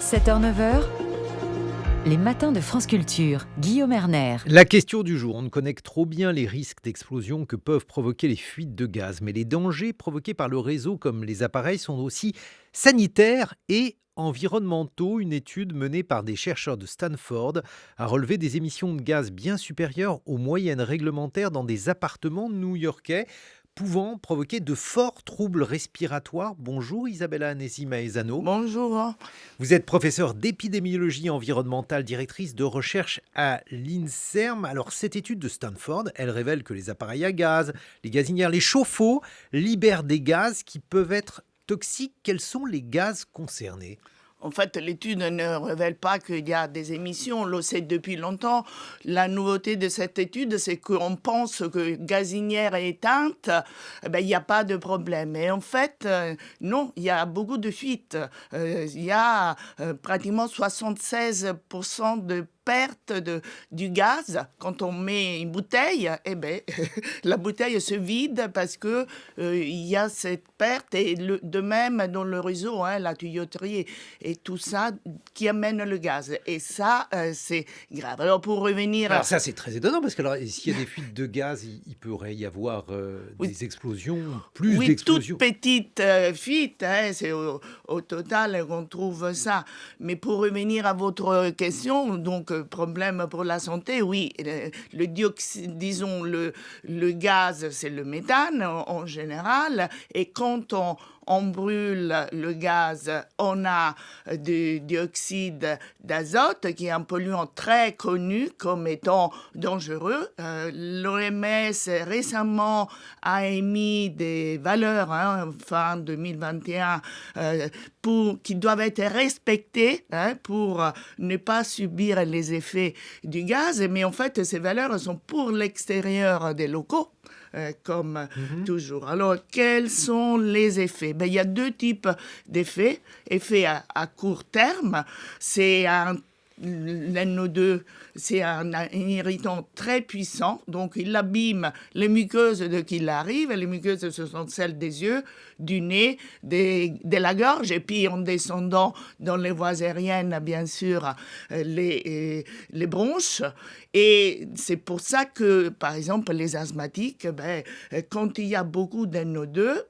7h-9h, les matins de France Culture. Guillaume Erner. La question du jour, on ne connaît que trop bien les risques d'explosion que peuvent provoquer les fuites de gaz, mais les dangers provoqués par le réseau comme les appareils sont aussi sanitaires et environnementaux. Une étude menée par des chercheurs de Stanford a relevé des émissions de gaz bien supérieures aux moyennes réglementaires dans des appartements new-yorkais, pouvant provoquer de forts troubles respiratoires. Bonjour Isabella Anesi-Maezano. Bonjour. Vous êtes professeure d'épidémiologie environnementale, directrice de recherche à l'INSERM. Alors cette étude de Stanford, elle révèle que les appareils à gaz, les gazinières, les chauffe-eau libèrent des gaz qui peuvent être toxiques. Quels sont les gaz concernés ? En fait, l'étude ne révèle pas qu'il y a des émissions, on le sait depuis longtemps. La nouveauté de cette étude, c'est qu'on pense que gazinière est éteinte, il n'y a pas de problème. Et en fait, non, il y a beaucoup de fuites. Il y a pratiquement 76% de perte du gaz. Quand on met une bouteille, la bouteille se vide parce que il y a cette perte. Et de même dans le réseau, la tuyauterie et tout ça qui amène le gaz. Et ça, c'est grave. Alors pour revenir... Alors ça, c'est très étonnant parce que s'il y a des fuites de gaz, il pourrait y avoir des explosions, d'explosions. Toutes petites fuites, c'est au total qu'on trouve ça. Mais pour revenir à votre question, donc problème pour la santé, oui, le dioxyde, disons le gaz, c'est le méthane en général, et quand on brûle le gaz, on a du dioxyde d'azote, qui est un polluant très connu comme étant dangereux. L'OMS récemment a émis des valeurs, fin 2021, qui doivent être respectées pour ne pas subir les effets du gaz. Mais en fait, ces valeurs sont pour l'extérieur des locaux. Comme toujours. Alors, quels sont les effets ? Il y a deux types d'effets. Effet à court terme, c'est l'NO2, c'est un irritant très puissant, donc il abîme les muqueuses de qui il arrive. Les muqueuses, ce sont celles des yeux, du nez, de la gorge, et puis en descendant dans les voies aériennes, bien sûr, les bronches. Et c'est pour ça que, par exemple, les asthmatiques, quand il y a beaucoup d'NO2,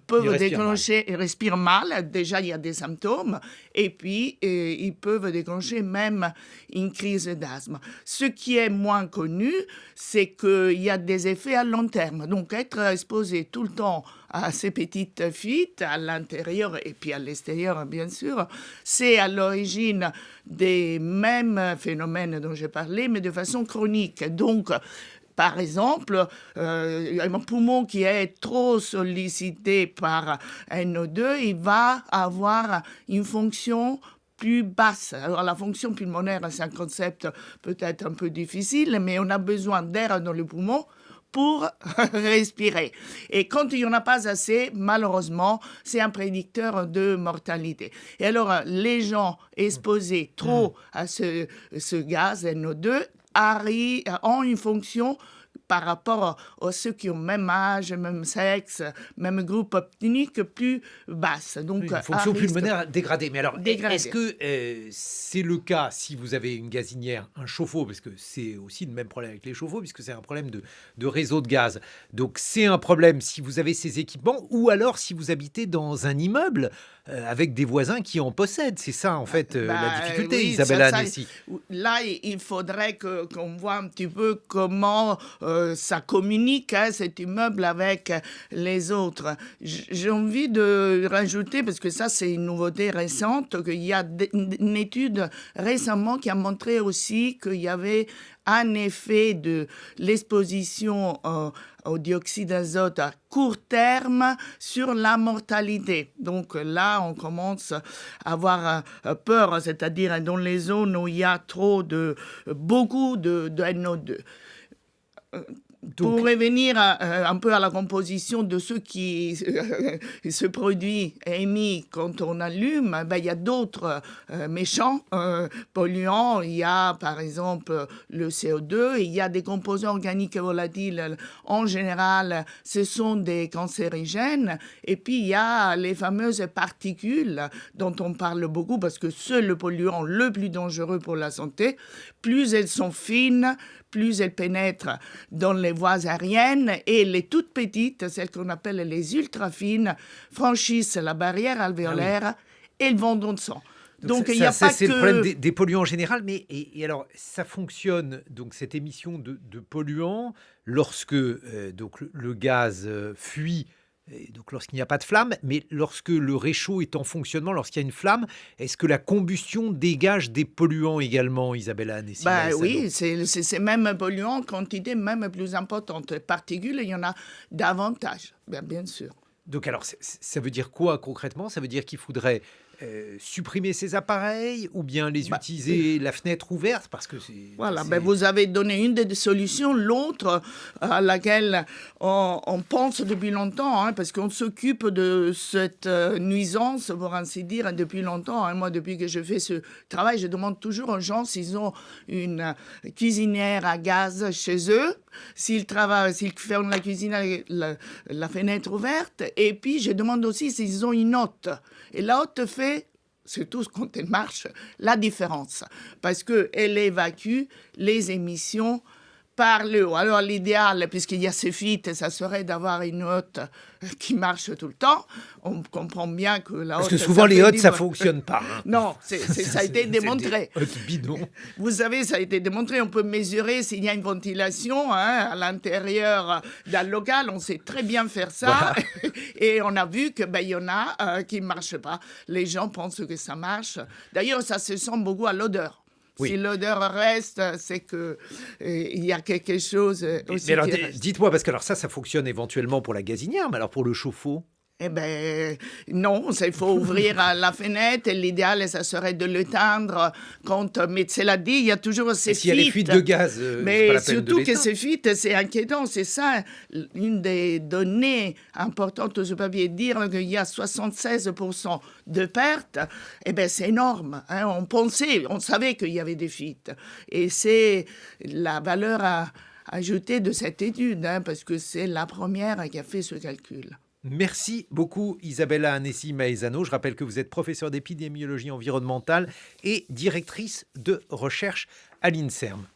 peuvent déclencher, ils respirent mal. Déjà, il y a des symptômes, et puis ils peuvent déclencher même une crise d'asthme. Ce qui est moins connu, c'est qu'il y a des effets à long terme. Donc, être exposé tout le temps à ces petites fuites à l'intérieur et puis à l'extérieur, bien sûr, c'est à l'origine des mêmes phénomènes dont j'ai parlé, mais de façon chronique. Donc, par exemple, un poumon qui est trop sollicité par NO2, il va avoir une fonction plus basse. Alors, la fonction pulmonaire, c'est un concept peut-être un peu difficile, mais on a besoin d'air dans le poumon pour respirer. Et quand il n'y en a pas assez, malheureusement, c'est un prédicteur de mortalité. Et alors, les gens exposés trop à ce gaz NO2 ont une fonction par rapport à ceux qui ont même âge, même sexe, même groupe ethnique, plus basse. Donc, une fonction pulmonaire dégradée. Mais alors, est-ce que c'est le cas si vous avez une gazinière, un chauffe-eau, parce que c'est aussi le même problème avec les chauffe-eau, puisque c'est un problème de réseau de gaz. Donc, c'est un problème si vous avez ces équipements, ou alors si vous habitez dans un immeuble avec des voisins qui en possèdent. C'est ça, en fait, la difficulté, oui, Isabella Anesi. Là, il faudrait qu'on voit un petit peu comment ça communique, cet immeuble, avec les autres. J'ai envie de rajouter, parce que ça, c'est une nouveauté récente, qu'il y a une étude récemment qui a montré aussi qu'il y avait un effet de l'exposition au dioxyde d'azote à court terme sur la mortalité. Donc là, on commence à avoir peur, c'est-à-dire dans les zones où il y a beaucoup de NO2. Pour Donc, revenir un peu à la composition de ce qui ce produit émis quand on allume, ben, il y a d'autres méchants polluants. Il y a par exemple le CO2, il y a des composés organiques volatiles. En général, ce sont des cancérigènes. Et puis il y a les fameuses particules dont on parle beaucoup parce que c'est le polluant le plus dangereux pour la santé. Plus elles sont fines, plus elles pénètrent dans les voies aériennes et les toutes petites, celles qu'on appelle les ultra-fines, franchissent la barrière alvéolaire et elles vont dans le sang. Donc il n'y a pas c'est que... le problème des polluants en général, mais et alors ça fonctionne, donc cette émission de polluants, lorsque donc le gaz fuit, et donc lorsqu'il n'y a pas de flamme, mais lorsque le réchaud est en fonctionnement, lorsqu'il y a une flamme, est-ce que la combustion dégage des polluants également, Isabella Annessi Maezano? Oui, c'est même polluant en quantité même plus importante. Les particules, il y en a davantage, bien sûr. Donc alors, ça veut dire quoi concrètement? Ça veut dire qu'il faudrait supprimer ces appareils ou bien les utiliser la fenêtre ouverte parce que Voilà, vous avez donné une des solutions. L'autre, à laquelle on pense depuis longtemps, hein, parce qu'on s'occupe de cette nuisance, pour ainsi dire, depuis longtemps. Hein. Moi, depuis que je fais ce travail, je demande toujours aux gens s'ils ont une cuisinière à gaz chez eux, s'ils ferment la cuisine avec la fenêtre ouverte. Et puis, je demande aussi s'ils ont une hotte. Et la hotte fait, surtout quand elle marche, la différence. Parce qu'elle évacue les émissions par le haut. Alors l'idéal, puisqu'il y a ce fuites, ça serait d'avoir une hotte qui marche tout le temps. On comprend bien que la hotte... Parce que souvent les hottes, ça ne fonctionne pas. Hein. Non, ça a été démontré. C'est des hottes bidons. Vous savez, ça a été démontré. On peut mesurer s'il y a une ventilation à l'intérieur d'un local. On sait très bien faire ça. Voilà. Et on a vu qu'il y en a qui ne marchent pas. Les gens pensent que ça marche. D'ailleurs, ça se sent beaucoup à l'odeur. Oui. Si l'odeur reste, c'est que il y a quelque chose aussi. Mais alors, dites-moi, parce que alors ça fonctionne éventuellement pour la gazinière, mais alors pour le chauffe-eau? Eh bien, non, il faut ouvrir la fenêtre et l'idéal, ça serait de l'éteindre mais cela dit, il y a toujours ces fuites. S'il y a les fuites de gaz, mais c'est pas la peine surtout de que ces fuites, c'est inquiétant. C'est ça, une des données importantes, je peux bien dire qu'il y a 76% de pertes. Eh bien, c'est énorme. Hein. On savait qu'il y avait des fuites. Et c'est la valeur ajoutée de cette étude, hein, parce que c'est la première qui a fait ce calcul. Merci beaucoup Isabella Annessi Maezano. Je rappelle que vous êtes professeure d'épidémiologie environnementale et directrice de recherche à l'INSERM.